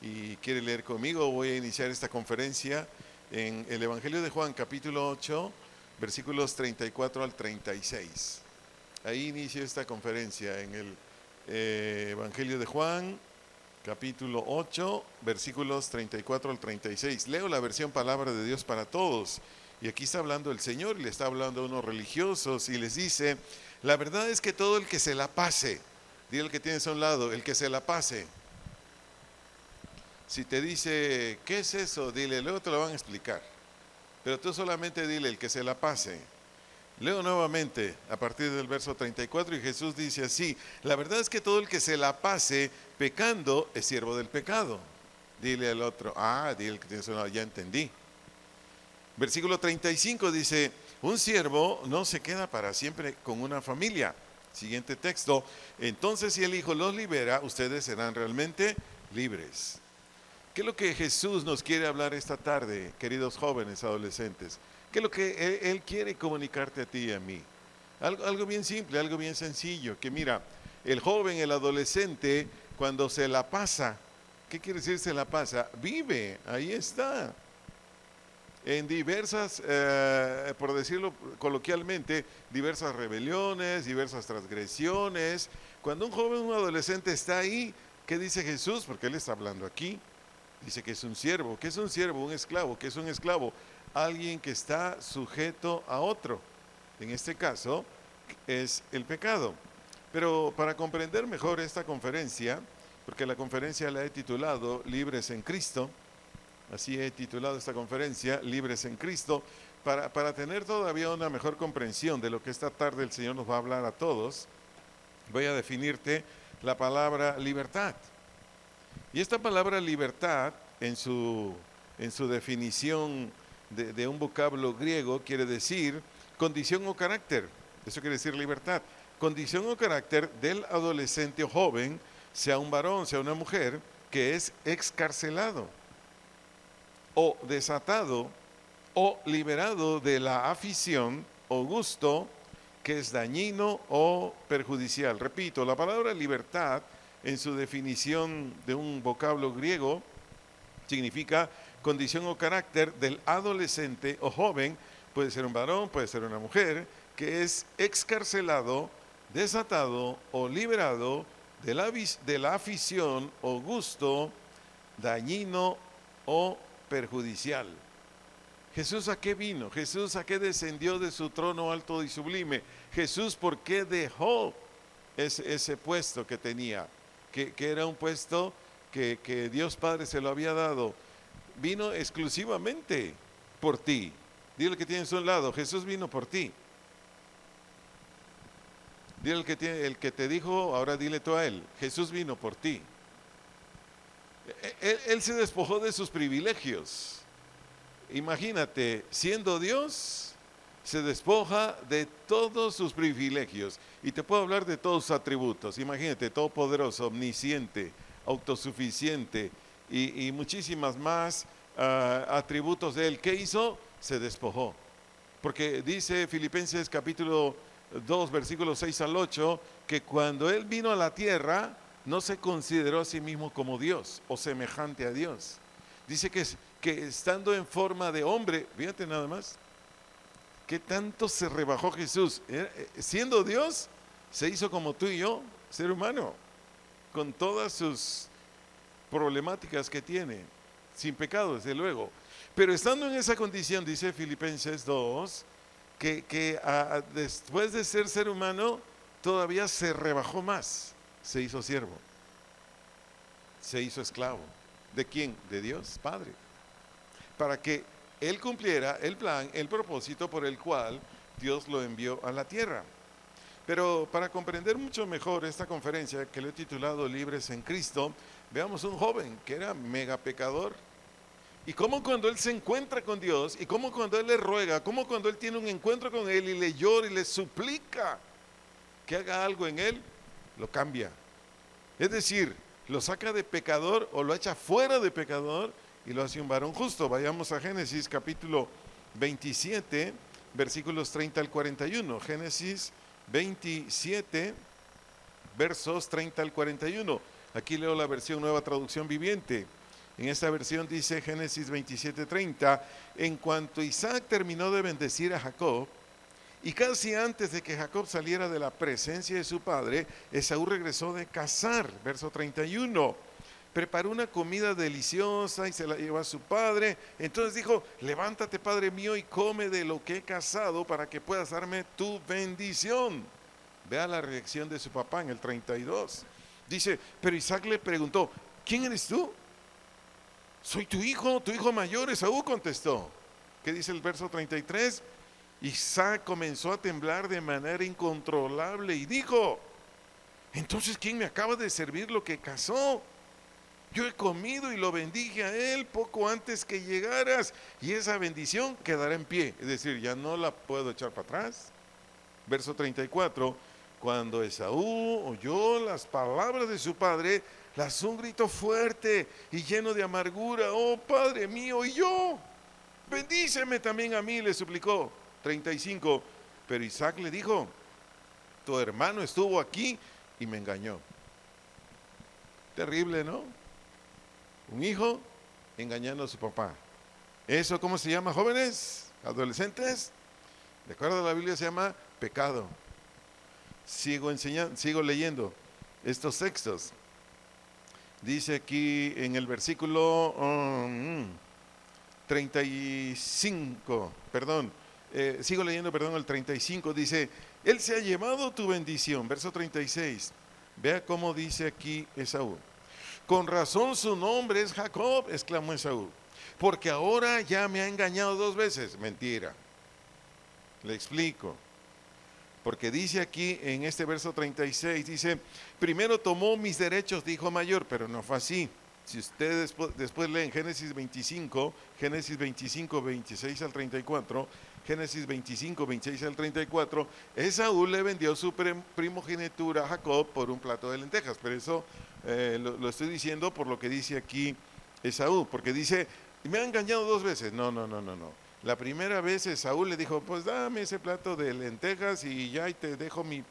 y quiere leer conmigo, voy a iniciar esta conferencia en el Evangelio de Juan, capítulo 8, versículos 34 al 36. Ahí inicio esta conferencia en el Evangelio de Juan, capítulo 8, versículos 34 al 36. Leo la versión Palabra de Dios para Todos. Y aquí está hablando el Señor, y le está hablando a unos religiosos y les dice: la verdad es que todo el que se la pase, dile al que tienes a un lado, el que se la pase. Si te dice, ¿qué es eso? Dile, luego te lo van a explicar. Pero tú solamente dile, el que se la pase. Leo nuevamente a partir del verso 34 y Jesús dice así: la verdad es que todo el que se la pase pecando es siervo del pecado. Dile al otro, dile al que tienes a un lado, ya entendí. Versículo 35 dice: un siervo no se queda para siempre con una familia. Siguiente texto: entonces si el Hijo los libera, ustedes serán realmente libres. ¿Qué es lo que Jesús nos quiere hablar esta tarde, queridos jóvenes, adolescentes? ¿Qué es lo que Él quiere comunicarte a ti y a mí? Algo bien simple, algo bien sencillo, que mira, el joven, el adolescente, cuando se la pasa, ¿qué quiere decir se la pasa? Vive, ahí está. En diversas, por decirlo coloquialmente, diversas rebeliones, diversas transgresiones. Cuando un joven, un adolescente está ahí, ¿qué dice Jesús? Porque Él está hablando aquí. Dice que es un siervo. ¿Qué es un siervo? Un esclavo. ¿Qué es un esclavo? Alguien que está sujeto a otro. En este caso es el pecado. Pero para comprender mejor esta conferencia, porque la conferencia la he titulado Libres en Cristo, así he titulado esta conferencia, Libres en Cristo, para tener todavía una mejor comprensión de lo que esta tarde el Señor nos va a hablar a todos, voy a definirte la palabra libertad. Y esta palabra libertad, en su definición de un vocablo griego, quiere decir condición o carácter. Eso quiere decir libertad. Condición o carácter del adolescente o joven, sea un varón, sea una mujer, que es excarcelado o desatado o liberado de la afición o gusto que es dañino o perjudicial. Repito, la palabra libertad, en su definición de un vocablo griego, significa condición o carácter del adolescente o joven, puede ser un varón, puede ser una mujer, que es excarcelado, desatado o liberado de la afición o gusto dañino o perjudicial. Jesús, ¿a qué vino? Jesús, ¿a qué descendió de su trono alto y sublime? Jesús, ¿por qué dejó ese puesto que tenía? Que era un puesto que Dios Padre se lo había dado. Vino exclusivamente por ti. Dile que tienes a un lado, Jesús vino por ti. Dile el que te dijo, ahora dile tú a él, Jesús vino por ti. Él se despojó de sus privilegios. Imagínate, siendo Dios, se despoja de todos sus privilegios. Y te puedo hablar de todos sus atributos. Imagínate, todopoderoso, omnisciente, autosuficiente y muchísimas más atributos de Él. ¿Qué hizo? Se despojó. Porque dice Filipenses capítulo 2, versículos 6 al 8, que cuando Él vino a la tierra, no se consideró a sí mismo como Dios o semejante a Dios. Dice que estando en forma de hombre, fíjate nada más, ¿qué tanto se rebajó Jesús? Siendo Dios, se hizo como tú y yo, ser humano, con todas sus problemáticas que tiene, sin pecado, desde luego. Pero estando en esa condición, dice Filipenses 2, que después de ser humano, todavía se rebajó más. Se hizo siervo, se hizo esclavo. ¿De quién? De Dios Padre. Para que Él cumpliera el plan, el propósito por el cual Dios lo envió a la tierra. Pero para comprender mucho mejor esta conferencia que le he titulado Libres en Cristo, veamos un joven que era mega pecador. Y cómo cuando él se encuentra con Dios, y cómo cuando él le ruega, cómo cuando él tiene un encuentro con Él y le llora y le suplica que haga algo en él, lo cambia. Es decir, lo saca de pecador o lo echa fuera de pecador y lo hace un varón justo. Vayamos a Génesis capítulo 27, versículos 30 al 41. Génesis 27, versos 30 al 41. Aquí leo la versión Nueva Traducción Viviente. En esta versión dice Génesis 27:30, en cuanto Isaac terminó de bendecir a Jacob, y casi antes de que Jacob saliera de la presencia de su padre, Esaú regresó de cazar, verso 31. Preparó una comida deliciosa y se la llevó a su padre. Entonces dijo, levántate, padre mío, y come de lo que he cazado para que puedas darme tu bendición. Vea la reacción de su papá en el 32. Dice, pero Isaac le preguntó, ¿quién eres tú? Soy tu hijo mayor, Esaú contestó. ¿Qué dice el verso 33? Isaac comenzó a temblar de manera incontrolable y dijo, entonces ¿quién me acaba de servir lo que cazó? Yo he comido y lo bendije a él poco antes que llegaras, y esa bendición quedará en pie, es decir, ya no la puedo echar para atrás. Verso 34, cuando Esaú oyó las palabras de su padre, lanzó un grito fuerte y lleno de amargura, oh padre mío, y yo, bendíceme también a mí, le suplicó. 35, pero Isaac le dijo, tu hermano estuvo aquí y me engañó. Terrible, ¿no? Un hijo engañando a su papá. ¿Eso cómo se llama, jóvenes? ¿Adolescentes? De acuerdo a la Biblia se llama pecado. Sigo leyendo estos textos. Dice aquí en el versículo 35, sigo leyendo, el 35, dice, él se ha llevado tu bendición, verso 36, vea cómo dice aquí Esaú, con razón su nombre es Jacob, exclamó Esaú, porque ahora ya me ha engañado 2 veces, mentira, le explico, porque dice aquí en este verso 36, dice, primero tomó mis derechos de hijo mayor, pero no fue así. Si ustedes después leen Génesis 25, 26 al 34, Génesis 25, 26 al 34, Esaú le vendió su primogenitura a Jacob por un plato de lentejas, pero eso lo estoy diciendo por lo que dice aquí Esaú, porque dice, me ha engañado 2 veces, no. La primera vez Esaú le dijo, pues dame ese plato de lentejas y ya y te dejo mi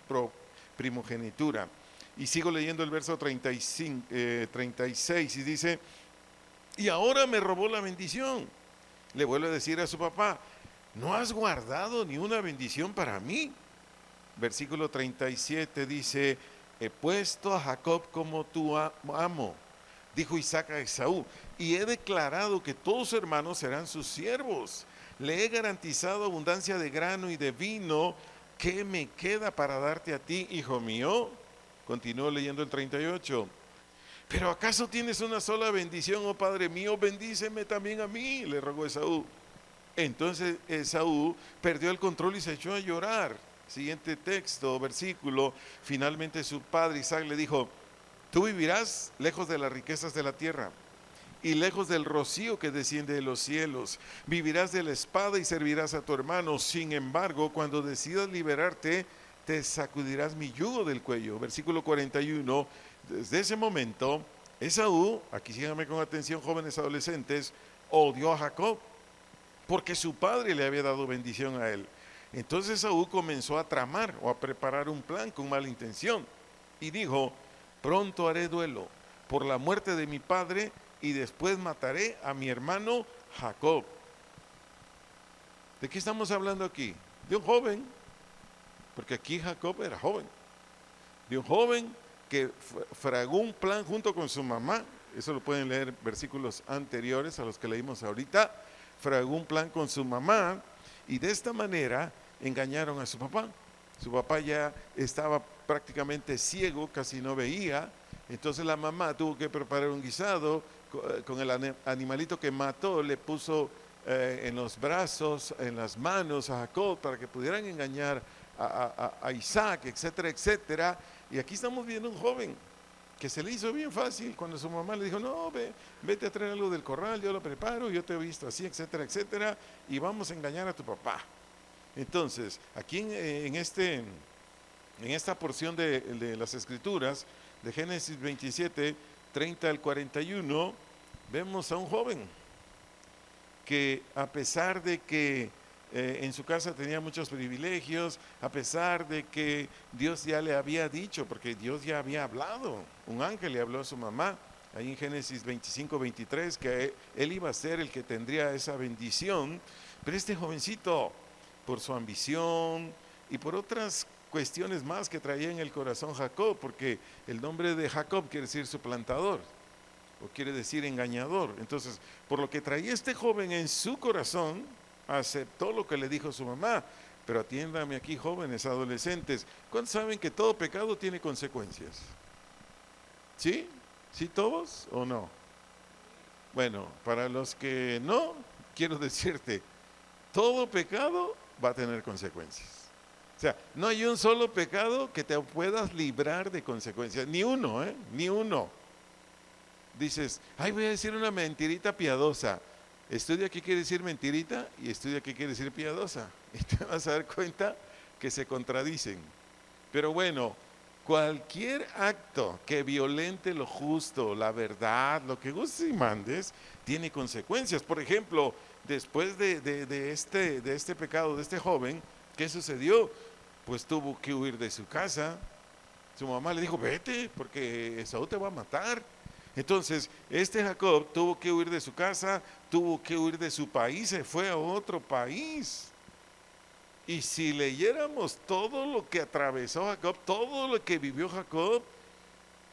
primogenitura. Y sigo leyendo el verso 36 y dice, y ahora me robó la bendición. Le vuelve a decir a su papá, ¿no has guardado ni una bendición para mí? Versículo 37 dice, he puesto a Jacob como tu amo, dijo Isaac a Esaú, y he declarado que todos sus hermanos serán sus siervos. Le he garantizado abundancia de grano y de vino. ¿Qué me queda para darte a ti, hijo mío? Continúo leyendo el 38. ¿Pero acaso tienes una sola bendición, oh padre mío? Bendíceme también a mí, le rogó Esaú. Entonces Esaú perdió el control y se echó a llorar. Siguiente texto, versículo. Finalmente su padre Isaac le dijo, tú vivirás lejos de las riquezas de la tierra y lejos del rocío que desciende de los cielos. Vivirás de la espada y servirás a tu hermano. Sin embargo, cuando decidas liberarte, te sacudirás mi yugo del cuello. Versículo 41. Desde ese momento, Esaú, aquí síganme con atención, jóvenes adolescentes, odió a Jacob porque su padre le había dado bendición a él. Entonces Esaú comenzó a tramar o a preparar un plan con mala intención y dijo, pronto haré duelo por la muerte de mi padre y después mataré a mi hermano Jacob. ¿De qué estamos hablando aquí? De un joven, porque aquí Jacob era joven, de un joven que fragó un plan junto con su mamá. Eso lo pueden leer versículos anteriores a los que leímos ahorita. Fragó un plan con su mamá y de esta manera engañaron a su papá. Su papá ya estaba prácticamente ciego, casi no veía. Entonces la mamá tuvo que preparar un guisado con el animalito que mató, le puso en los brazos, en las manos a Jacob para que pudieran engañar a Isaac, etcétera, etcétera. Y aquí estamos viendo un joven que se le hizo bien fácil cuando su mamá le dijo, no, vete a traer algo del corral, yo lo preparo, yo te he visto así, etcétera, etcétera, y vamos a engañar a tu papá. Entonces, aquí en esta porción de las Escrituras, de Génesis 27, 30 al 41, vemos a un joven que a pesar de que en su casa tenía muchos privilegios, a pesar de que Dios ya le había dicho, porque Dios ya había hablado, un ángel le habló a su mamá ahí en Génesis 25, 23, que él iba a ser el que tendría esa bendición, pero este jovencito, por su ambición y por otras cuestiones más que traía en el corazón Jacob, porque el nombre de Jacob quiere decir suplantador, o quiere decir engañador. Entonces, por lo que traía este joven en su corazón, aceptó lo que le dijo su mamá. Pero atiéndame aquí, jóvenes, adolescentes, ¿cuántos saben que todo pecado tiene consecuencias? ¿Sí? ¿Sí todos o no? Bueno, para los que no, quiero decirte, todo pecado va a tener consecuencias. O sea, no hay un solo pecado que te puedas librar de consecuencias, ni uno, ni uno. Dices, ay, voy a decir una mentirita piadosa. Estudia qué quiere decir mentirita y estudia qué quiere decir piadosa. Y te vas a dar cuenta que se contradicen. Pero bueno, cualquier acto que violente lo justo, la verdad, lo que gustes y mandes, tiene consecuencias. Por ejemplo, después de este pecado de este joven, ¿qué sucedió? Pues tuvo que huir de su casa. Su mamá le dijo, vete, porque Esaú te va a matar. Entonces, este Jacob tuvo que huir de su casa, tuvo que huir de su país, se fue a otro país. Y si leyéramos todo lo que atravesó Jacob, todo lo que vivió Jacob,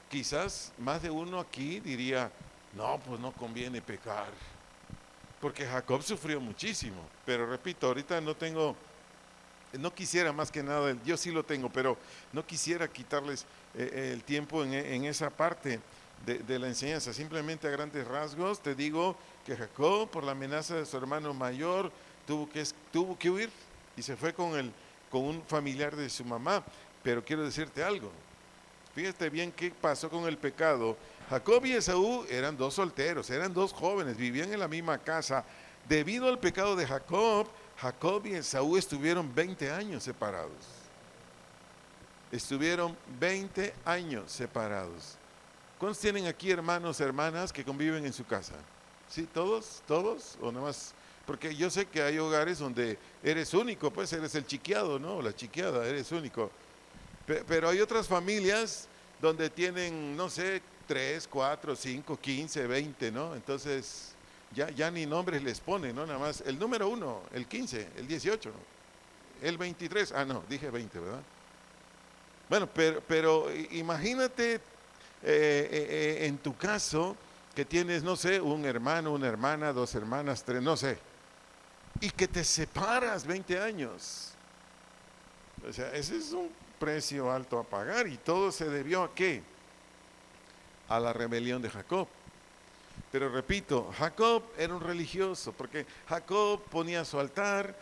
quizás más de uno aquí diría, no, pues no conviene pecar, porque Jacob sufrió muchísimo. Pero repito, ahorita no quisiera más que nada, yo sí lo tengo, pero no quisiera quitarles el tiempo en esa parte de la enseñanza. Simplemente a grandes rasgos te digo que Jacob, por la amenaza de su hermano mayor, tuvo que huir y se fue con un familiar de su mamá. Pero quiero decirte algo, fíjate bien qué pasó con el pecado. Jacob y Esaú eran dos solteros, eran dos jóvenes, vivían en la misma casa. Debido al pecado de Jacob, Jacob y Esaú estuvieron 20 años separados. Estuvieron 20 años separados. ¿Cuántos tienen aquí hermanos, hermanas que conviven en su casa? ¿Sí? ¿Todos? ¿Todos? ¿O nada más? Porque yo sé que hay hogares donde eres único, pues eres el chiqueado, ¿no? La chiqueada, eres único. Pero hay otras familias donde tienen, no sé, 3, 4, 5, 15, 20, ¿no? Entonces, ya ni nombres les ponen, ¿no? Nada más el número 1, el 15, el 18, el 23, no, dije 20, ¿verdad? Bueno, pero imagínate en tu caso que tienes, no sé, un hermano, una hermana, 2 hermanas, 3, no sé, y que te separas 20 años. O sea, ese es un precio alto a pagar, y todo se debió ¿a qué? A la rebelión de Jacob. Pero repito, Jacob era un religioso, porque Jacob ponía su altar,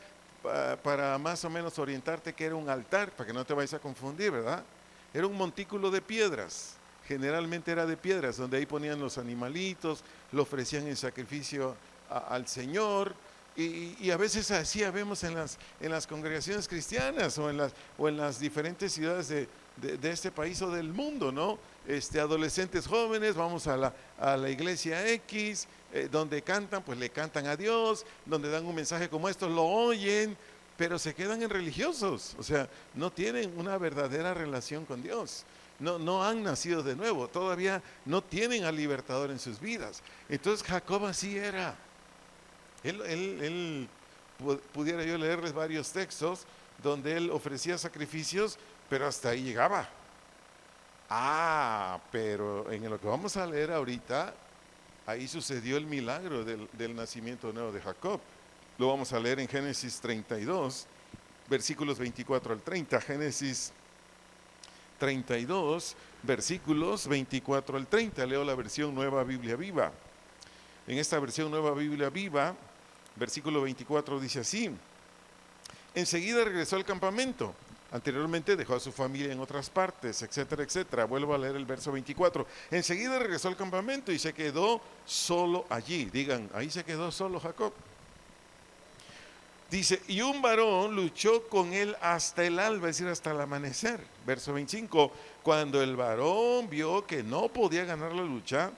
para más o menos orientarte que era un altar, para que no te vayas a confundir, ¿verdad? Era un montículo de piedras, generalmente era de piedras, donde ahí ponían los animalitos, lo ofrecían en sacrificio al Señor, y a veces así vemos en las congregaciones cristianas o en las diferentes ciudades de este país o del mundo, ¿no? Adolescentes jóvenes, vamos a la iglesia X, donde cantan, pues le cantan a Dios, donde dan un mensaje como esto, lo oyen, pero se quedan en religiosos, o sea, no tienen una verdadera relación con Dios. No han nacido de nuevo, todavía no tienen al libertador en sus vidas. Entonces Jacob así era. Él pudiera yo leerles varios textos donde él ofrecía sacrificios, pero hasta ahí llegaba. Pero en lo que vamos a leer ahorita, ahí sucedió el milagro del nacimiento nuevo de Jacob. Lo vamos a leer en Génesis 32, versículos 24 al 30. Génesis 32, versículos 24 al 30. Leo la versión Nueva Biblia Viva. En esta versión Nueva Biblia Viva, versículo 24 dice así: enseguida regresó al campamento. Anteriormente dejó a su familia en otras partes, etcétera, etcétera. Vuelvo a leer el verso 24. Enseguida regresó al campamento y se quedó solo allí. Digan, ahí se quedó solo Jacob. Dice, y un varón luchó con él hasta el alba, es decir, hasta el amanecer. Verso 25. Cuando el varón vio que no podía ganar la lucha,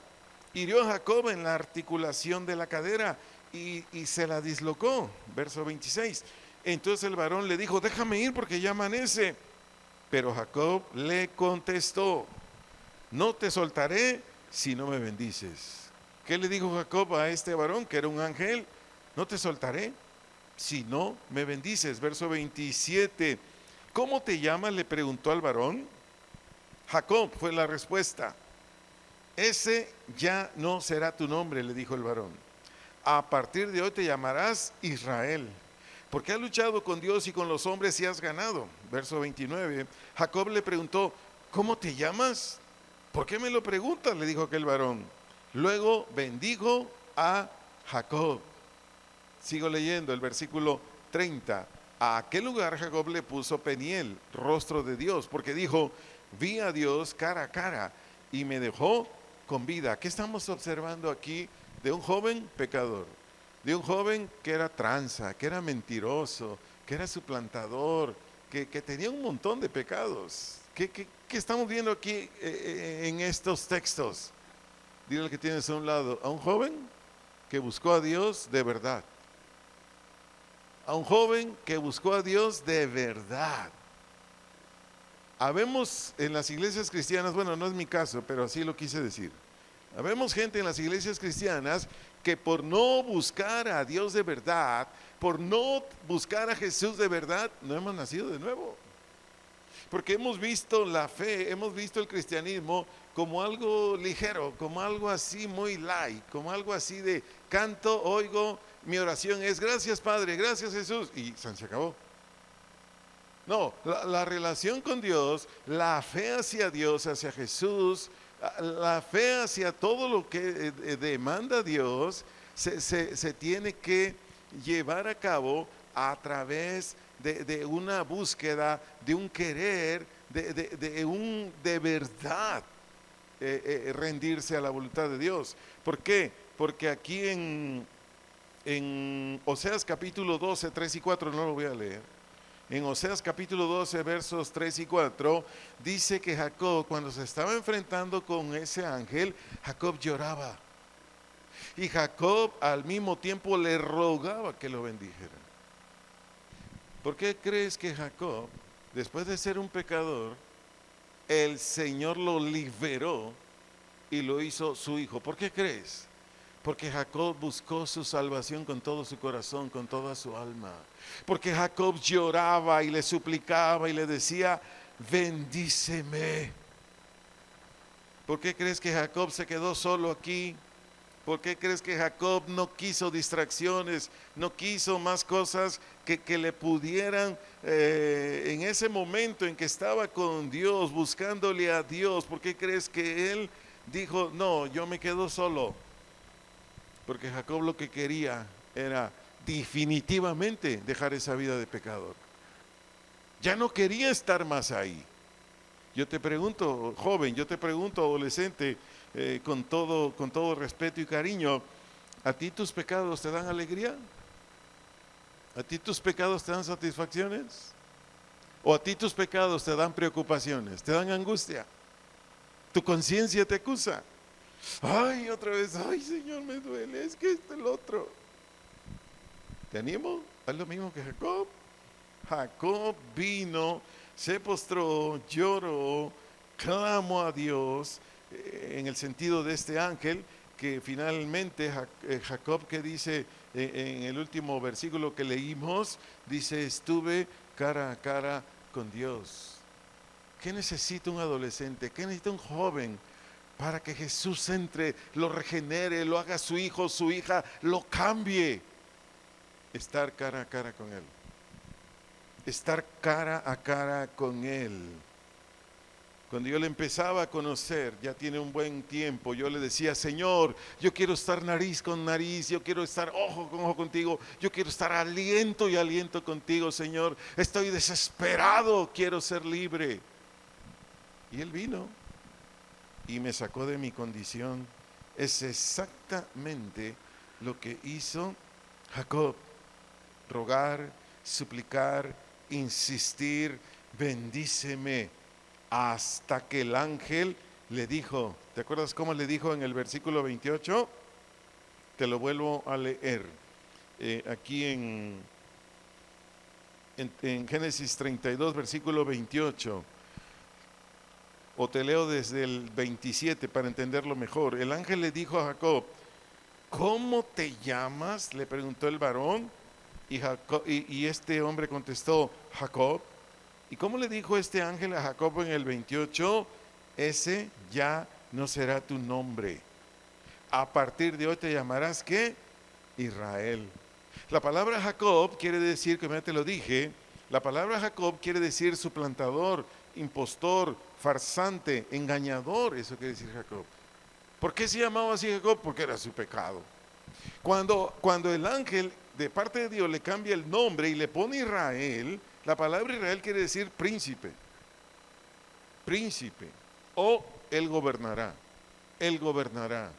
hirió a Jacob en la articulación de la cadera y se la dislocó. Verso 26. Entonces el varón le dijo, déjame ir porque ya amanece. Pero Jacob le contestó, no te soltaré si no me bendices. ¿Qué le dijo Jacob a este varón que era un ángel? No te soltaré si no me bendices. Verso 27. ¿Cómo te llamas?, le preguntó al varón. Jacob fue la respuesta. Ese ya no será tu nombre, le dijo el varón. A partir de hoy te llamarás Israel, porque has luchado con Dios y con los hombres y has ganado. Verso 29. Jacob le preguntó, ¿cómo te llamas? ¿Por qué me lo preguntas?, le dijo aquel varón. Luego bendijo a Jacob. Sigo leyendo el versículo 30. A aquel lugar Jacob le puso Peniel, rostro de Dios, porque dijo, vi a Dios cara a cara y me dejó con vida. ¿Qué estamos observando aquí? De un joven pecador, de un joven que era tranza, que era mentiroso, que era suplantador, que tenía un montón de pecados. ¿Qué estamos viendo aquí en estos textos? Dile al que tienes a un lado, a un joven que buscó a Dios de verdad. A un joven que buscó a Dios de verdad. Habemos en las iglesias cristianas, bueno, no es mi caso, pero así lo quise decir. Habemos gente en las iglesias cristianas que por no buscar a Dios de verdad, por no buscar a Jesús de verdad, no hemos nacido de nuevo. Porque hemos visto la fe, hemos visto el cristianismo como algo ligero, como algo así muy light, como algo así de canto, oigo, mi oración es gracias Padre, gracias Jesús, y se acabó. No, la relación con Dios, la fe hacia Dios, hacia Jesús, la fe hacia todo lo que demanda Dios, se tiene que llevar a cabo a través de una búsqueda, de un querer, de verdad rendirse a la voluntad de Dios. ¿Por qué? Porque aquí en Oseas capítulo 12, 3 y 4, no lo voy a leer. En Oseas capítulo 12, versos 3 y 4, dice que Jacob, cuando se estaba enfrentando con ese ángel, Jacob lloraba. Y Jacob al mismo tiempo le rogaba que lo bendijera. ¿Por qué crees que Jacob, después de ser un pecador, el Señor lo liberó y lo hizo su hijo? ¿Por qué crees? Porque Jacob buscó su salvación con todo su corazón, con toda su alma. Porque Jacob lloraba y le suplicaba y le decía, bendíceme. ¿Por qué crees que Jacob se quedó solo aquí? ¿Por qué crees que Jacob no quiso distracciones, no quiso más cosas que le pudieran, en ese momento en que estaba con Dios, buscándole a Dios? ¿Por qué crees que él dijo, no, yo me quedo solo? Porque Jacob lo que quería era definitivamente dejar esa vida de pecador. Ya no quería estar más ahí. Yo te pregunto, joven, yo te pregunto, adolescente, con todo respeto y cariño, ¿a ti tus pecados te dan alegría? ¿A ti tus pecados te dan satisfacciones? ¿O a ti tus pecados te dan preocupaciones, te dan angustia? ¿Tu conciencia te acusa? Ay, otra vez, ay Señor, me duele, es que el otro. ¿Te animo? Haz lo mismo que Jacob. Jacob vino, se postró, lloró, clamó a Dios, en el sentido de este ángel, que finalmente Jacob, que dice en el último versículo que leímos, dice, estuve cara a cara con Dios. ¿Qué necesita un adolescente? ¿Qué necesita un joven? Para que Jesús entre, lo regenere, lo haga su hijo, su hija, lo cambie. Estar cara a cara con Él. Estar cara a cara con Él. Cuando yo le empezaba a conocer, ya tiene un buen tiempo, yo le decía, Señor, yo quiero estar nariz con nariz, yo quiero estar ojo con ojo contigo, yo quiero estar aliento y aliento contigo, Señor. Estoy desesperado, quiero ser libre. Y Él vino y me sacó de mi condición. Es exactamente lo que hizo Jacob. Rogar, suplicar, insistir, bendíceme, hasta que el ángel le dijo, ¿te acuerdas cómo le dijo en el versículo 28? Te lo vuelvo a leer. Aquí en Génesis 32, versículo 28. o te leo desde el 27 para entenderlo mejor. El ángel le dijo a Jacob, ¿cómo te llamas?, le preguntó el varón, y este hombre contestó, Jacob. ¿Y cómo le dijo este ángel a Jacob en el 28? Ese ya no será tu nombre. A partir de hoy te llamarás, ¿qué? Israel. La palabra Jacob quiere decir, como ya te lo dije, la palabra Jacob quiere decir suplantador, impostor, farsante, engañador. Eso quiere decir Jacob. ¿Por qué se llamaba así Jacob? Porque era su pecado. Cuando el ángel de parte de Dios le cambia el nombre y le pone Israel, la palabra Israel quiere decir príncipe. Príncipe. O él gobernará. Él gobernará.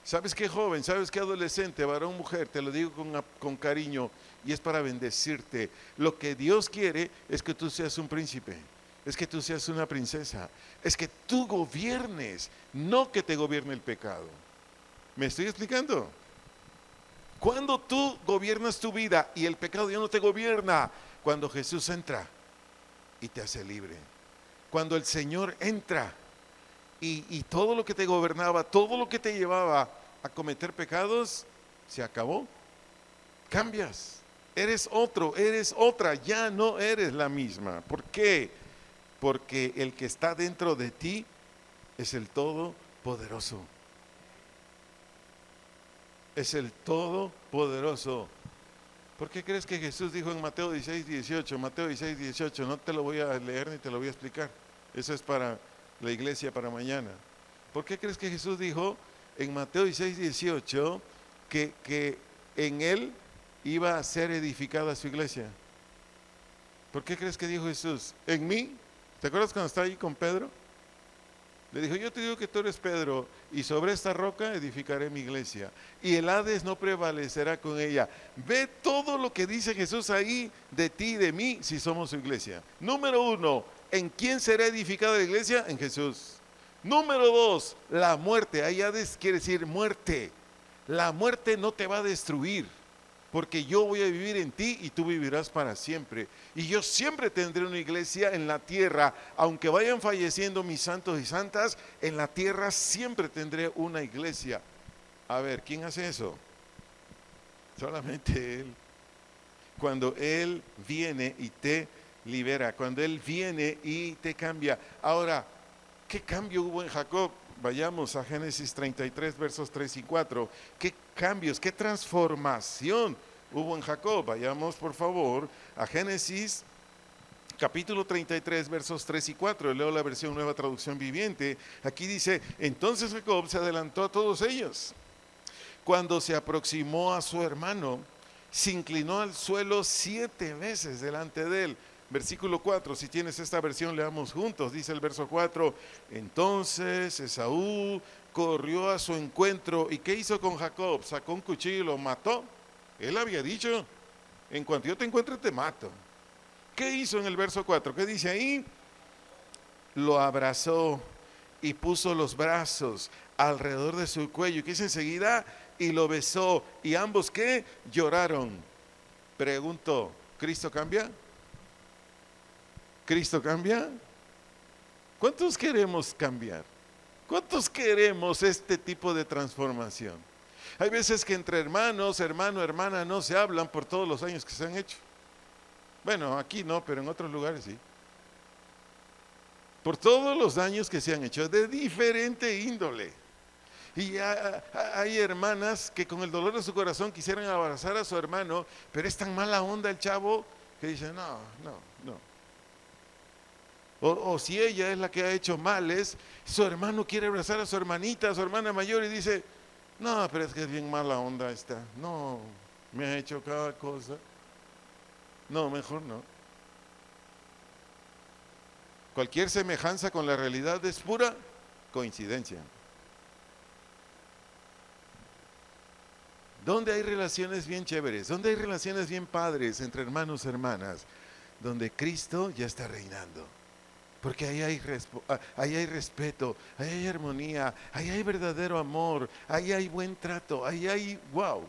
¿Sabes qué, joven? ¿Sabes qué, adolescente, varón, mujer? Te lo digo con cariño y es para bendecirte. Lo que Dios quiere es que tú seas un príncipe, es que tú seas una princesa, es que tú gobiernes, no que te gobierne el pecado. ¿Me estoy explicando? Cuando tú gobiernas tu vida y el pecado ya no te gobierna, cuando Jesús entra y te hace libre, cuando el Señor entra y todo lo que te gobernaba, todo lo que te llevaba a cometer pecados, se acabó. Cambias, eres otro, eres otra, ya no eres la misma. ¿Por qué? Porque el que está dentro de ti es el Todopoderoso. Es el Todopoderoso. ¿Por qué crees que Jesús dijo en Mateo 16, 18? Mateo 16, 18, no te lo voy a leer ni te lo voy a explicar. Eso es para la iglesia para mañana. ¿Por qué crees que Jesús dijo en Mateo 16, 18 que en él iba a ser edificada su iglesia? ¿Por qué crees que dijo Jesús? En mí. ¿Te acuerdas cuando estaba ahí con Pedro? Le dijo, yo te digo que tú eres Pedro y sobre esta roca edificaré mi iglesia y el Hades no prevalecerá con ella. Ve todo lo que dice Jesús ahí de ti y de mí si somos su iglesia. Número 1, ¿en quién será edificada la iglesia? En Jesús. Número 2, la muerte. Ahí Hades quiere decir muerte. La muerte no te va a destruir, porque yo voy a vivir en ti y tú vivirás para siempre. Y yo siempre tendré una iglesia en la tierra, aunque vayan falleciendo mis santos y santas, en la tierra siempre tendré una iglesia. A ver, ¿quién hace eso? Solamente Él. Cuando Él viene y te libera, cuando Él viene y te cambia. Ahora, ¿qué cambio hubo en Jacob? Vayamos a Génesis 33, versos 3 y 4. ¿Qué cambios, qué transformación hubo en Jacob? Vayamos, por favor, a Génesis capítulo 33, versos 3 y 4. Leo la versión Nueva Traducción Viviente. Aquí dice, entonces Jacob se adelantó a todos ellos. Cuando se aproximó a su hermano, se inclinó al suelo 7 veces delante de él. Versículo 4, si tienes esta versión, leamos juntos. Dice el verso 4, entonces Esaú corrió a su encuentro. ¿Y qué hizo con Jacob? Sacó un cuchillo y lo mató. Él había dicho, en cuanto yo te encuentre te mato. ¿Qué hizo en el verso 4? ¿Qué dice ahí? Lo abrazó y puso los brazos alrededor de su cuello. ¿Y qué hizo enseguida? Y lo besó. ¿Y ambos qué? Lloraron. Pregunto, ¿Cristo cambia? ¿Cristo cambia? ¿Cuántos queremos cambiar? ¿Cuántos queremos este tipo de transformación? Hay veces que entre hermanos, hermano, hermana, no se hablan por todos los años que se han hecho. Bueno, aquí no, pero en otros lugares sí. Por todos los años que se han hecho, de diferente índole. Y hay hermanas que con el dolor de su corazón quisieran abrazar a su hermano, pero es tan mala onda el chavo que dicen, no. O si ella es la que ha hecho males, su hermano quiere abrazar a su hermanita, a su hermana mayor y dice, no, pero es que es bien mala onda esta. No, me ha hecho cada cosa. No, mejor no. Cualquier semejanza con la realidad es pura coincidencia. ¿Dónde hay relaciones bien chéveres? ¿Dónde hay relaciones bien padres entre hermanos y hermanas? Donde Cristo ya está reinando. Porque ahí hay respeto, ahí hay armonía, ahí hay verdadero amor, ahí hay buen trato, ahí hay wow.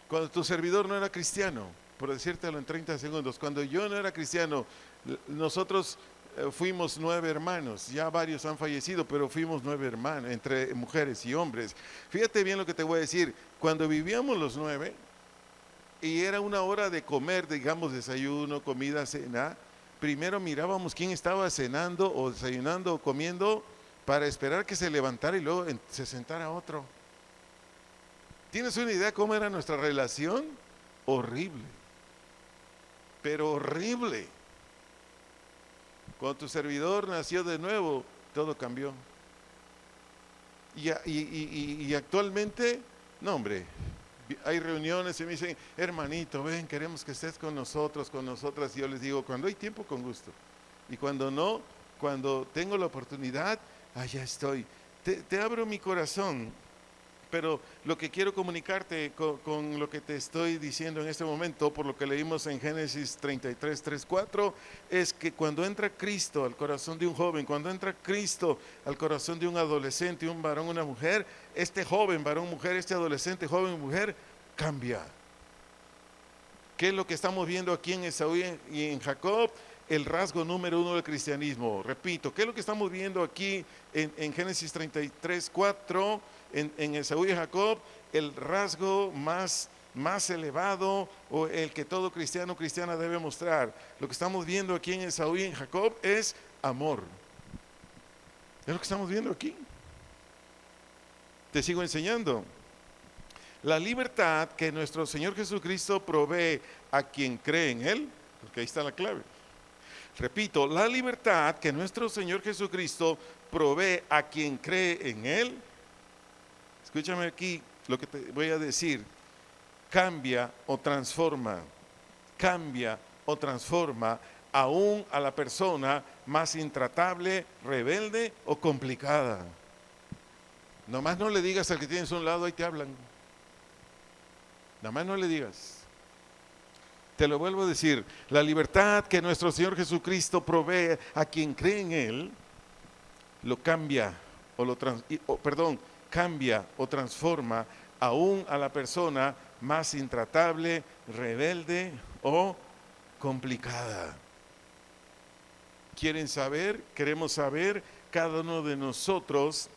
Cuando tu servidor no era cristiano, por decírtelo en 30 segundos, cuando yo no era cristiano, nosotros fuimos 9 hermanos, ya varios han fallecido, pero fuimos 9 hermanos, entre mujeres y hombres. Fíjate bien lo que te voy a decir, cuando vivíamos los 9, y era una hora de comer, digamos desayuno, comida, cena, primero mirábamos quién estaba cenando o desayunando o comiendo para esperar que se levantara y luego se sentara otro. ¿Tienes una idea cómo era nuestra relación? Horrible, pero horrible. Cuando tu servidor nació de nuevo, todo cambió. Y actualmente, no hombre, hay reuniones y me dicen, hermanito, ven, queremos que estés con nosotros, con nosotras. Y yo les digo, cuando hay tiempo, con gusto. Y cuando no, cuando tengo la oportunidad, allá estoy. Te abro mi corazón. Pero lo que quiero comunicarte con lo que te estoy diciendo en este momento, por lo que leímos en Génesis 33, 3, 4, es que cuando entra Cristo al corazón de un joven, cuando entra Cristo al corazón de un adolescente, un varón, una mujer, este joven, varón, mujer, este adolescente, joven, mujer, cambia. ¿Qué es lo que estamos viendo aquí en Esaú y en Jacob? El rasgo número 1 del cristianismo. Repito, ¿qué es lo que estamos viendo aquí en Génesis 33, 4? En Esaú y Jacob, el rasgo más elevado o el que todo cristiano o cristiana debe mostrar. Lo que estamos viendo aquí en Esaú y en Jacob es amor. Es lo que estamos viendo aquí. Te sigo enseñando. La libertad que nuestro Señor Jesucristo provee a quien cree en Él, porque ahí está la clave. Repito, la libertad que nuestro Señor Jesucristo provee a quien cree en Él, escúchame aquí lo que te voy a decir, cambia o transforma aún a la persona más intratable, rebelde o complicada. Nomás no le digas al que tienes a un lado, ahí te hablan. Nomás no le digas. Te lo vuelvo a decir, la libertad que nuestro Señor Jesucristo provee a quien cree en Él, lo cambia cambia o transforma aún a la persona más intratable, rebelde o complicada. ¿Quieren saber? Queremos saber cada uno de nosotros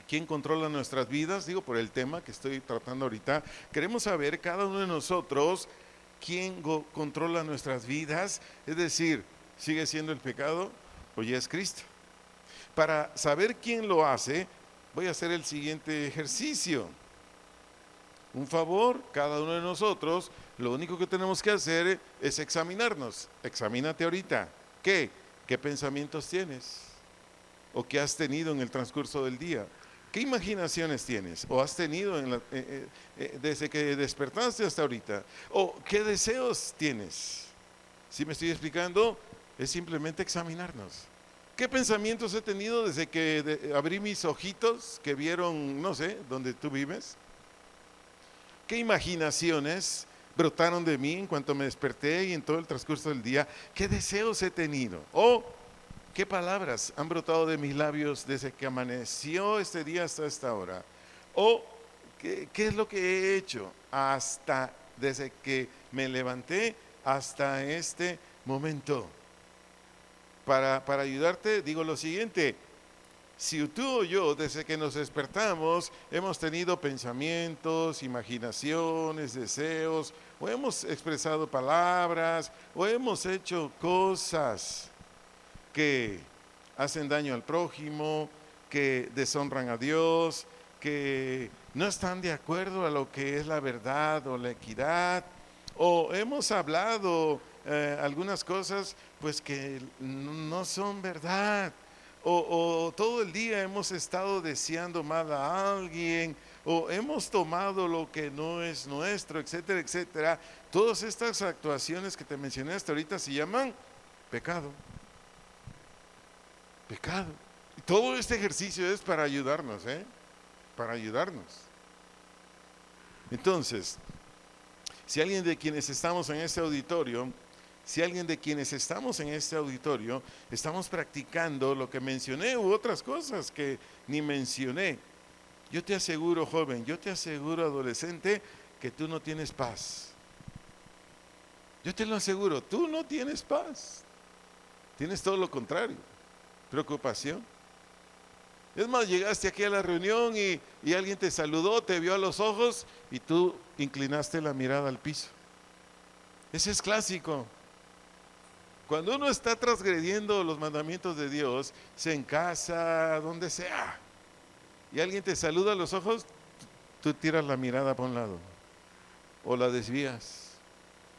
quién controla nuestras vidas, digo por el tema que estoy tratando ahorita. Queremos saber cada uno de nosotros quién controla nuestras vidas, es decir, ¿sigue siendo el pecado o ya es Cristo? Para saber quién lo hace, voy a hacer el siguiente ejercicio. Un favor, cada uno de nosotros, lo único que tenemos que hacer es examinarnos. Examínate ahorita. ¿Qué pensamientos tienes? ¿O qué has tenido en el transcurso del día? ¿Qué imaginaciones tienes? ¿O has tenido desde que despertaste hasta ahorita? ¿O qué deseos tienes? ¿Sí me estoy explicando? Es simplemente examinarnos. ¿Qué pensamientos he tenido desde que abrí mis ojitos que vieron, no sé, donde tú vives? ¿Qué imaginaciones brotaron de mí en cuanto me desperté y en todo el transcurso del día? ¿Qué deseos he tenido? ¿O qué palabras han brotado de mis labios desde que amaneció este día hasta esta hora? ¿O qué es lo que he hecho desde que me levanté hasta este momento? Para ayudarte digo lo siguiente: si tú o yo desde que nos despertamos hemos tenido pensamientos, imaginaciones, deseos, o hemos expresado palabras, o hemos hecho cosas que hacen daño al prójimo, que deshonran a Dios, que no están de acuerdo a lo que es la verdad o la equidad, o hemos hablado algunas cosas pues que no son verdad, o todo el día hemos estado deseando mal a alguien, o hemos tomado lo que no es nuestro, etcétera, etcétera. Todas estas actuaciones que te mencioné hasta ahorita se llaman pecado. Pecado. Y todo este ejercicio es para ayudarnos, para ayudarnos. Entonces, si alguien de quienes estamos en este auditorio, estamos practicando lo que mencioné u otras cosas que ni mencioné, yo te aseguro, joven, yo te aseguro, adolescente, que tú no tienes paz. Yo te lo aseguro, tú no tienes paz. Tienes todo lo contrario, preocupación. Es más, llegaste aquí a la reunión y alguien te saludó, te vio a los ojos y tú inclinaste la mirada al piso. Ese es clásico. Cuando uno está transgrediendo los mandamientos de Dios, sea en casa, donde sea, y alguien te saluda a los ojos, tú tiras la mirada para un lado o la desvías.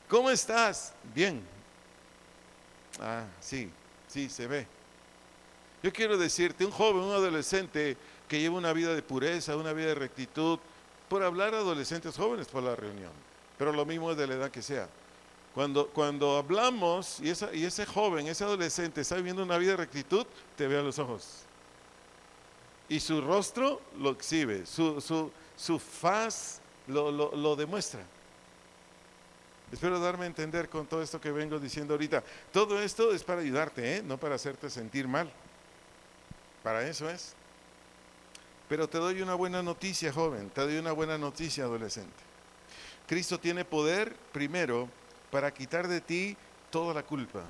¿Cómo estás? Bien. Ah, sí, se ve. Yo quiero decirte, un joven, un adolescente que lleva una vida de pureza, una vida de rectitud, por hablar a adolescentes jóvenes por la reunión, pero lo mismo es de la edad que sea. Cuando hablamos y ese joven, ese adolescente está viviendo una vida de rectitud, te ve a los ojos. Y su rostro lo exhibe, su faz lo demuestra. Espero darme a entender con todo esto que vengo diciendo ahorita. Todo esto es para ayudarte, no para hacerte sentir mal. Para eso es. Pero te doy una buena noticia, joven. Te doy una buena noticia, adolescente. Cristo tiene poder, primero, para quitar de ti toda la culpa.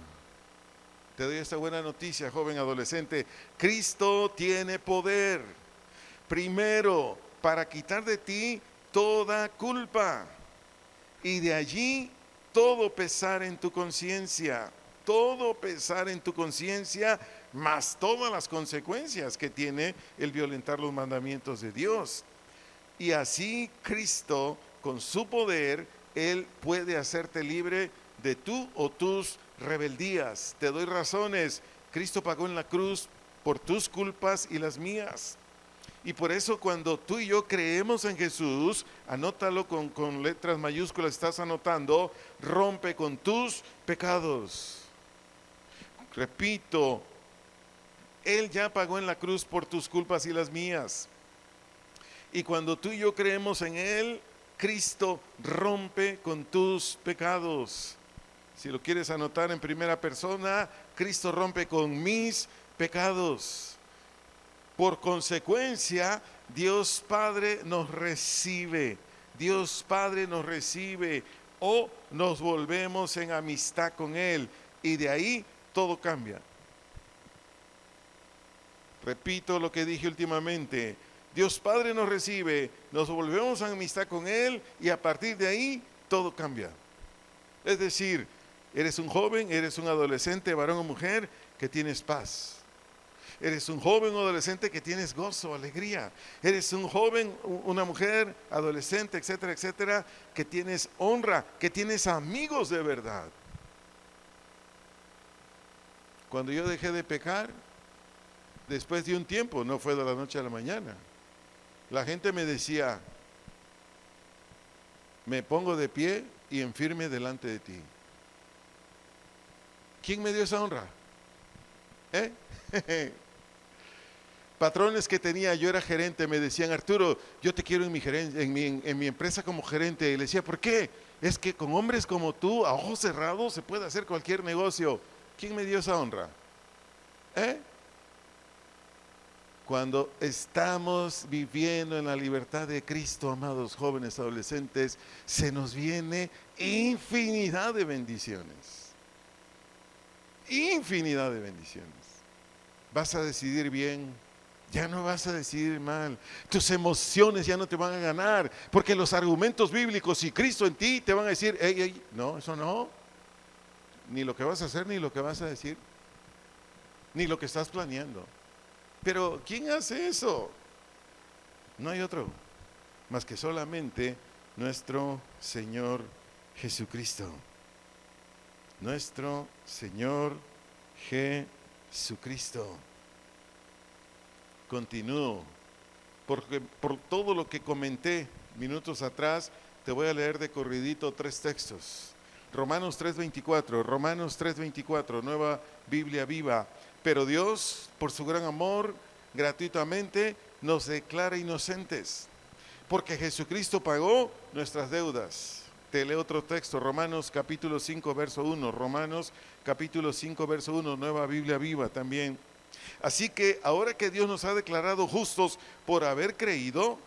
Te doy esta buena noticia, joven adolescente. Cristo tiene poder, primero, para quitar de ti toda culpa. Y de allí todo pesar en tu conciencia. Todo pesar en tu conciencia, más todas las consecuencias que tiene el violentar los mandamientos de Dios. Y así Cristo, con su poder, Él puede hacerte libre de tú o tus rebeldías. Te doy razones. Cristo pagó en la cruz por tus culpas y las mías. Y por eso cuando tú y yo creemos en Jesús, anótalo con letras mayúsculas, estás anotando, rompe con tus pecados. Repito, Él ya pagó en la cruz por tus culpas y las mías. Y cuando tú y yo creemos en Él, Cristo rompe con tus pecados. Si lo quieres anotar en primera persona, Cristo rompe con mis pecados. Por consecuencia, Dios Padre nos recibe. Dios Padre nos recibe o nos volvemos en amistad con Él. Y de ahí todo cambia. Repito lo que dije últimamente. Dios Padre nos recibe, nos volvemos en amistad con Él y a partir de ahí todo cambia. Es decir, eres un joven, eres un adolescente, varón o mujer, que tienes paz. Eres un joven o adolescente que tienes gozo, alegría. Eres un joven, una mujer, adolescente, etcétera, etcétera, que tienes honra, que tienes amigos de verdad. Cuando yo dejé de pecar, después de un tiempo, no fue de la noche a la mañana, la gente me decía, me pongo de pie y en firme delante de ti. ¿Quién me dio esa honra? Patrones que tenía, yo era gerente, me decían, Arturo, yo te quiero en mi empresa como gerente. Y le decía, ¿por qué? Es que con hombres como tú, a ojos cerrados, se puede hacer cualquier negocio. ¿Quién me dio esa honra? Cuando estamos viviendo en la libertad de Cristo, amados jóvenes, adolescentes, se nos viene infinidad de bendiciones. Infinidad de bendiciones. Vas a decidir bien, ya no vas a decidir mal. Tus emociones ya no te van a ganar, porque los argumentos bíblicos y Cristo en ti te van a decir, no, eso no. Ni lo que vas a hacer, ni lo que vas a decir, ni lo que estás planeando. Pero ¿quién hace eso? No hay otro más que solamente nuestro Señor Jesucristo. Nuestro Señor Jesucristo. Continúo, porque por todo lo que comenté minutos atrás, te voy a leer de corridito 3 textos. Romanos 3:24, Nueva Biblia Viva. Pero Dios, por su gran amor, gratuitamente nos declara inocentes, porque Jesucristo pagó nuestras deudas. Te leo otro texto, Romanos capítulo 5, verso 1. Romanos capítulo 5, verso 1, Nueva Biblia Viva también. Así que ahora que Dios nos ha declarado justos por haber creído,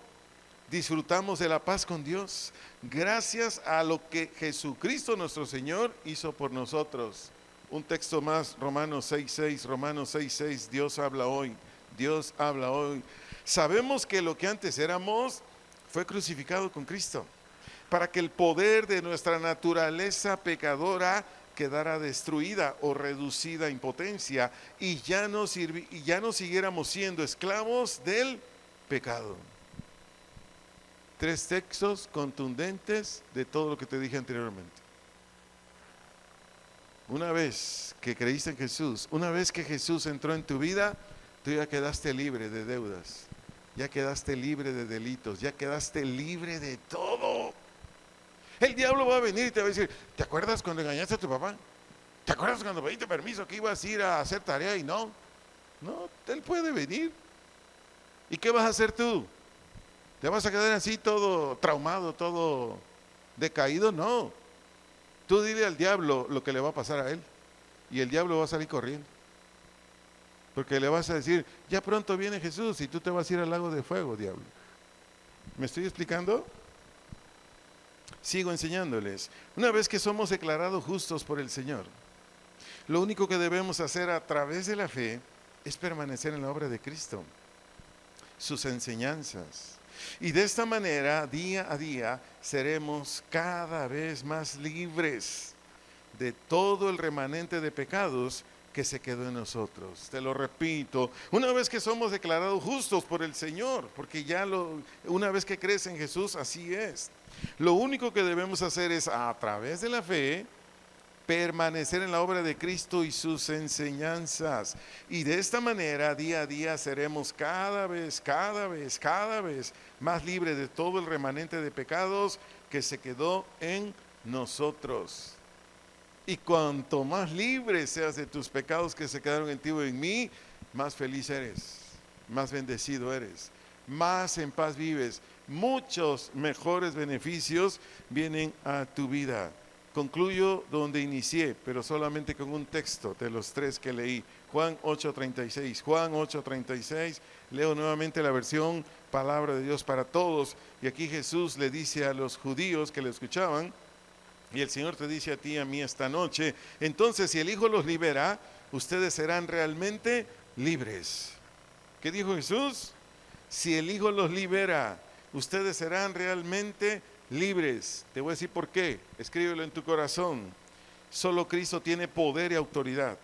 disfrutamos de la paz con Dios, gracias a lo que Jesucristo nuestro Señor hizo por nosotros. Un texto más, Romanos 6:6, Romanos 6:6, Dios habla hoy, Dios habla hoy. Sabemos que lo que antes éramos fue crucificado con Cristo, para que el poder de nuestra naturaleza pecadora quedara destruida o reducida a impotencia y ya no siguiéramos siendo esclavos del pecado. Tres textos contundentes de todo lo que te dije anteriormente. Una vez que creíste en Jesús, una vez que Jesús entró en tu vida, tú ya quedaste libre de deudas, ya quedaste libre de delitos, ya quedaste libre de todo. El diablo va a venir y te va a decir, ¿te acuerdas cuando engañaste a tu papá? ¿Te acuerdas cuando pediste permiso que ibas a ir a hacer tarea y no? No, él puede venir. ¿Y qué vas a hacer tú? ¿Te vas a quedar así todo traumado, todo decaído? No. Tú dile al diablo lo que le va a pasar a él y el diablo va a salir corriendo. Porque le vas a decir, ya pronto viene Jesús y tú te vas a ir al lago de fuego, diablo. ¿Me estoy explicando? Sigo enseñándoles. Una vez que somos declarados justos por el Señor, lo único que debemos hacer a través de la fe es permanecer en la obra de Cristo, sus enseñanzas. Y de esta manera, día a día, seremos cada vez más libres de todo el remanente de pecados que se quedó en nosotros. Te lo repito, una vez que somos declarados justos por el Señor, porque una vez que crees en Jesús, así es. Lo único que debemos hacer es, a través de la fe, permanecer en la obra de Cristo y sus enseñanzas. Y de esta manera, día a día, seremos cada vez más libres de todo el remanente de pecados que se quedó en nosotros. Y cuanto más libre seas de tus pecados que se quedaron en ti o en mí, más feliz eres, más bendecido eres, más en paz vives. Muchos mejores beneficios vienen a tu vida. Concluyo donde inicié, pero solamente con un texto de los tres que leí. Juan 8:36. Juan 8:36. Leo nuevamente la versión Palabra de Dios para Todos. Y aquí Jesús le dice a los judíos que le escuchaban, y el Señor te dice a ti y a mí esta noche, entonces si el Hijo los libera, ustedes serán realmente libres. ¿Qué dijo Jesús? Si el Hijo los libera, ustedes serán realmente libres. Te voy a decir por qué. Escríbelo en tu corazón. Solo Cristo tiene poder y autoridad.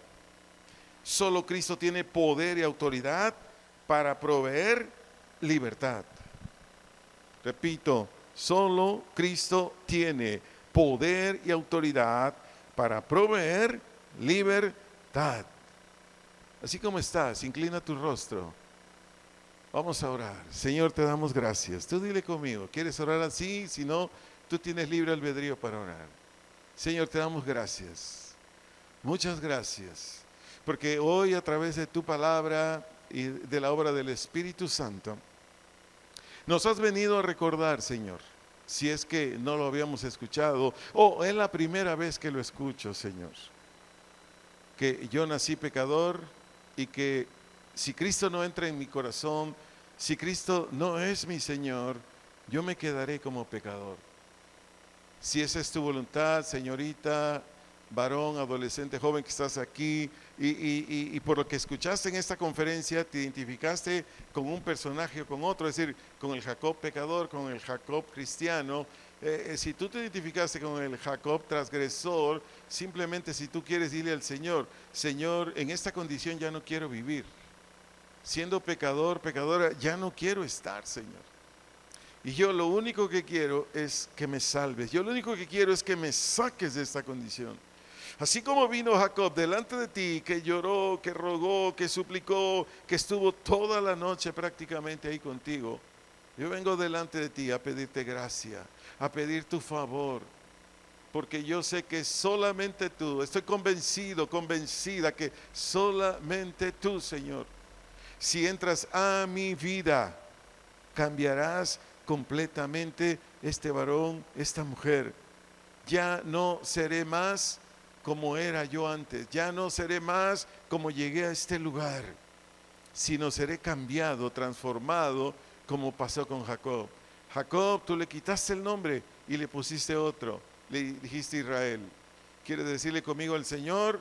Solo Cristo tiene poder y autoridad para proveer libertad. Repito, solo Cristo tiene poder y autoridad para proveer libertad. Así como estás, inclina tu rostro. Vamos a orar. Señor, te damos gracias. Tú dile conmigo, ¿quieres orar así? Si no, tú tienes libre albedrío para orar. Señor, te damos gracias. Muchas gracias. Porque hoy a través de tu palabra y de la obra del Espíritu Santo, nos has venido a recordar, Señor, si es que no lo habíamos escuchado o es la primera vez que lo escucho, Señor, que yo nací pecador y que si Cristo no entra en mi corazón, si Cristo no es mi Señor, yo me quedaré como pecador. Si esa es tu voluntad, señorita, varón, adolescente, joven que estás aquí y por lo que escuchaste en esta conferencia, te identificaste con un personaje o con otro, es decir, con el Jacob pecador, con el Jacob cristiano. Si tú te identificaste con el Jacob transgresor, simplemente si tú quieres dile al Señor, Señor, en esta condición ya no quiero vivir. Siendo pecador, pecadora, ya no quiero estar, Señor. Y yo lo único que quiero es que me salves. Yo lo único que quiero es que me saques de esta condición. Así como vino Jacob delante de ti, que lloró, que rogó, que suplicó, que estuvo toda la noche prácticamente ahí contigo. Yo vengo delante de ti a pedirte gracia, a pedir tu favor. Porque yo sé que solamente tú, estoy convencido, convencida que solamente tú, Señor, si entras a mi vida, cambiarás completamente este varón, esta mujer. Ya no seré más como era yo antes, ya no seré más como llegué a este lugar, sino seré cambiado, transformado, como pasó con Jacob. Jacob, tú le quitaste el nombre y le pusiste otro, le dijiste Israel. ¿Quieres decirle conmigo al Señor?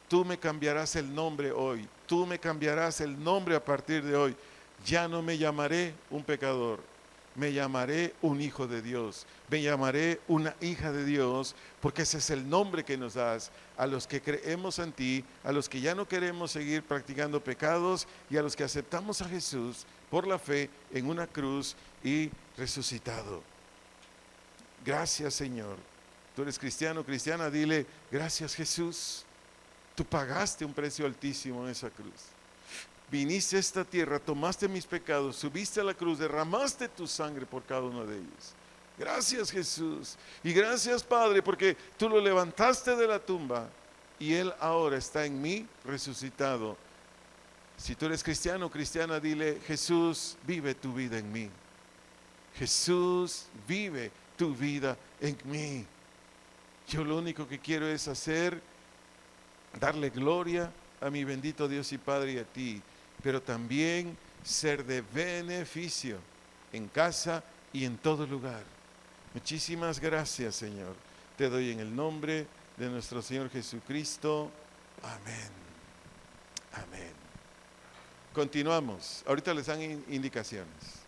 tú me cambiarás el nombre hoy, tú me cambiarás el nombre a partir de hoy. Ya no me llamaré un pecador, me llamaré un hijo de Dios, me llamaré una hija de Dios, porque ese es el nombre que nos das a los que creemos en ti, a los que ya no queremos seguir practicando pecados y a los que aceptamos a Jesús por la fe en una cruz y resucitado. Gracias, Señor. Tú eres cristiano, cristiana, dile, gracias, Jesús. Tú pagaste un precio altísimo en esa cruz. Viniste a esta tierra, tomaste mis pecados, subiste a la cruz, derramaste tu sangre por cada uno de ellos. Gracias, Jesús. Y gracias, Padre, porque tú lo levantaste de la tumba y Él ahora está en mí resucitado. Si tú eres cristiano o cristiana, dile, Jesús, vive tu vida en mí. Jesús, vive tu vida en mí. Yo lo único que quiero es darle gloria a mi bendito Dios y Padre y a ti, pero también ser de beneficio en casa y en todo lugar. Muchísimas gracias, Señor. Te doy en el nombre de nuestro Señor Jesucristo. Amén. Amén. Continuamos. Ahorita les dan indicaciones.